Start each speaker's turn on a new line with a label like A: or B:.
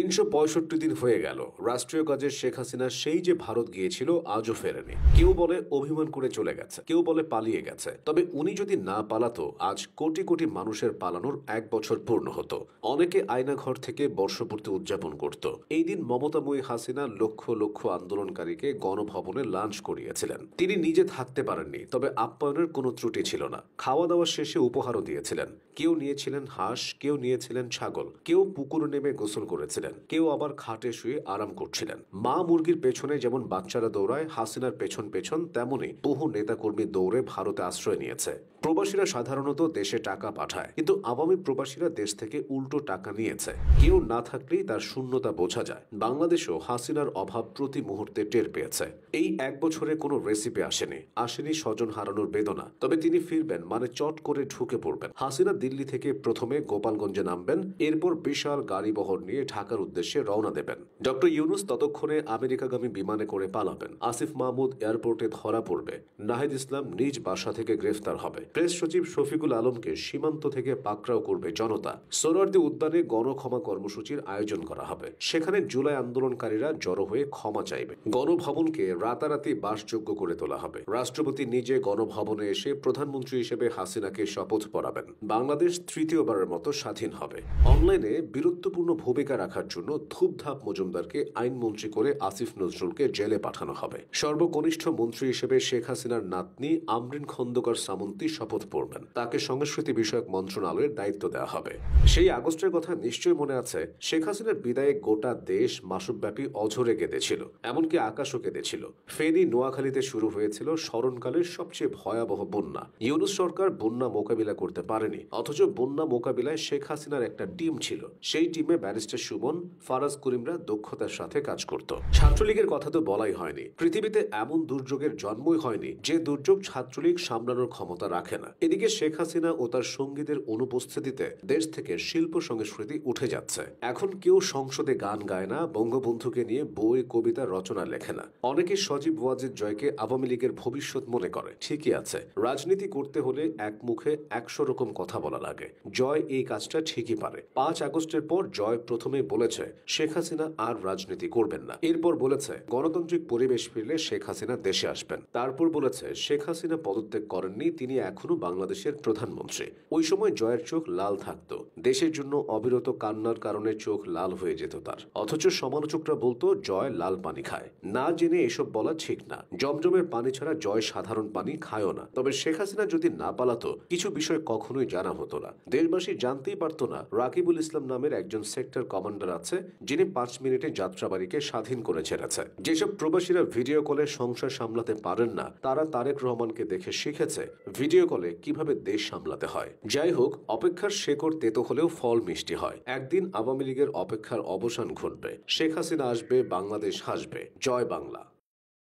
A: ৩৬৫ দিন হয়ে গেল রাষ্ট্রীয় কাজে শেখ হাসিনা সেই যে ভারত গিয়েছিল আজও ফেরেনি। কেউ বলে অভিমান করে চলে গেছে, কেউ বলে পালিয়ে গেছে। তবে উনি যদি না পালাতো আজ কোটি কোটি মানুষের পালানোর ১ বছর পূর্ণ হতো। অনেকে আয়নাঘর থেকে বর্ষপূর্তি উদযাপন করত। এই দিন মমতাময়ী হাসিনা লক্ষ লক্ষ আন্দোলনকারীকে গণভবনে লাঞ্চ করিয়েছিলেন। তিনি নিজে থাকতে পারেননি, তবে আপ্যায়নের কোনো ত্রুটি ছিল না। খাওয়া দাওয়া শেষে উপহারও দিয়েছিলেন। কেউ নিয়েছিলেন হাঁস, কেউ নিয়েছিলেন ছাগল, কেউ পুকুরে নেমে গোসল করেছিলেন, কেউ আবার খাটে শুয়ে আরাম করছিলেন। মা মুরগির পেছনে যেমন বাচ্চারা দৌড়ায়, হাসিনার পেছন পেছন তেমনি বহু নেতাকর্মী দৌড়ে ভারতে আশ্রয় নিয়েছে। প্রবাসীরা সাধারণত দেশে টাকা পাঠায়, কিন্তু আওয়ামী প্রবাসীরা দেশ থেকে উল্টো টাকা নিয়েছে। কেউ না থাকলেই তার শূন্যতা বোঝা যায়। বাংলাদেশও হাসিনার অভাব প্রতি মুহূর্তে টের পেয়েছে। এই ১ বছরে কোনো রেসিপি আসেনি স্বজন হারানোর বেদনা। তবে তিনি ফিরবেন মানে চট করে ঢুকে পড়বেন। হাসিনা দিল্লি থেকে প্রথমে গোপালগঞ্জে নামবেন, এরপর বিশাল গাড়িবহর নিয়ে ঢাকার উদ্দেশ্যে রওনা দেবেন। ডক্টর ইউনুস ততক্ষণে আমেরিকাগামী বিমানে করে পালাবেন। আসিফ মাহমুদ এয়ারপোর্টে ধরা পড়বে। নাহিদ ইসলাম নিজ বাসা থেকে গ্রেফতার হবে। প্রেস সচিব শফিকুল আলমকে সীমান্ত থেকে পাকড়াও করবে জনতা। সোহরাওয়ার্দী উদ্যানে গণক্ষমা কর্মসূচির আয়োজন করা হবে। সেখানে জুলাই আন্দোলনকারীরা জড়ো হয়ে ক্ষমা চাইবে। গণভবনকে রাতারাতি বাসযোগ্য করে তোলা হবে। রাষ্ট্রপতি নিজে গণভবনে এসে প্রধানমন্ত্রী হিসেবে হাসিনাকে শপথ পড়াবেন। বাংলাদেশ তৃতীয়বারের মতো স্বাধীন হবে। অনলাইনে বীরত্বপূর্ণ ভূমিকা রাখার জন্য ধূপধাপ মজুমদারকে আইনমন্ত্রী করে আসিফ নজরুলকে জেলে পাঠানো হবে। সর্বকনিষ্ঠ মন্ত্রী হিসেবে শেখ হাসিনার নাতনি আমরিন খন্দকার সামন্তী শপথ পড়বেন। তাকে সংস্কৃতি বিষয়ক মন্ত্রণালয়ের দায়িত্ব দেওয়া হবে। সেই আগস্টের কথা নিশ্চয়ই মনে আছে। শেখ হাসিনার বিদায়ে গোটা দেশ মাসব্যাপী অঝরে কেঁদেছিল, এমনকি আকাশও কেঁদেছিল। ফেনী নোয়াখালীতে শুরু হয়েছিল স্মরণকালের সবচেয়ে ভয়াবহ বন্যা। ইউনুস সরকার বন্যা মোকাবিলা করতে পারেনি, অথচ বন্যা মোকাবিলায় শেখ হাসিনার একটা টিম ছিল। সেই টিমে ব্যারিস্টার সুমন, ফারাজ করিমরা দক্ষতার সাথে কাজ করত। ছাত্রলীগের কথা তো বলাই হয়নি। পৃথিবীতে এমন দুর্যোগের জন্মই হয়নি যে দুর্যোগ ছাত্রলীগ সামলানোর ক্ষমতা রাখে না। এদিকে শেখ হাসিনা ও তার সঙ্গীদের অনুপস্থিতিতে দেশ থেকে শিল্প সংস্কৃতি উঠে যাচ্ছে। এখন কেউ সংসদে গান গায় না, বঙ্গবন্ধুকে নিয়ে বই কবিতা রচনা লেখে না। অনেকে সজীব ওয়াজিদ জয়কে আওয়ামী লীগের ভবিষ্যৎ মনে করে। ঠিকই আছে, রাজনীতি করতে হলে এক মুখে ১০০ রকম কথা বলা লাগে। জয় এই কাজটা ঠিকই পারে। ৫ আগস্টের পর জয় প্রথমে বলেছে শেখ হাসিনা আর রাজনীতি করবেন না। এরপর বলেছে গণতান্ত্রিক পরিবেশ ফিরলে শেখ হাসিনা দেশে আসবেন। তারপর বলেছে শেখ হাসিনা পদত্যাগ করেননি, তিনি এখনো বাংলাদেশের প্রধানমন্ত্রী। ওই সময় জয়ের চোখ লাল থাকতো। দেশের জন্য অবিরত কান্নার কারণে চোখ লাল হয়ে যেত তার। অথচ সমালোচকরা বলতো জয় লাল পানি খায়। না জেনে এসব বলা ঠিক না। জমজমের পানি ছাড়া জয় সাধারণ পানি খায়ও না। তবে শেখ হাসিনা যদি না পালাতো কিছু বিষয় কখনোই জানা হতো না। দেশবাসী জানতেই পারতো না রাকিবুল ইসলাম নামের একজন সেক্টর কমান্ডার আছে, যিনি ৫ মিনিটে যাত্রাবাড়িকে স্বাধীন করে ছেড়েছে। যেসব প্রবাসীরা ভিডিও কলে সংসার সামলাতে পারেন না, তারা তারেক রহমানকে দেখে শিখেছে ভিডিও কলে কিভাবে দেশ সামলাতে হয়। যাই হোক, অপেক্ষার শেকড় তেতো হলেও ফল মিষ্টি হয়। একদিন আওয়ামী লীগের অপেক্ষার অবসান ঘটবে। শেখ হাসিনা আসবে, বাংলাদেশ হাসবে। জয় বাংলা।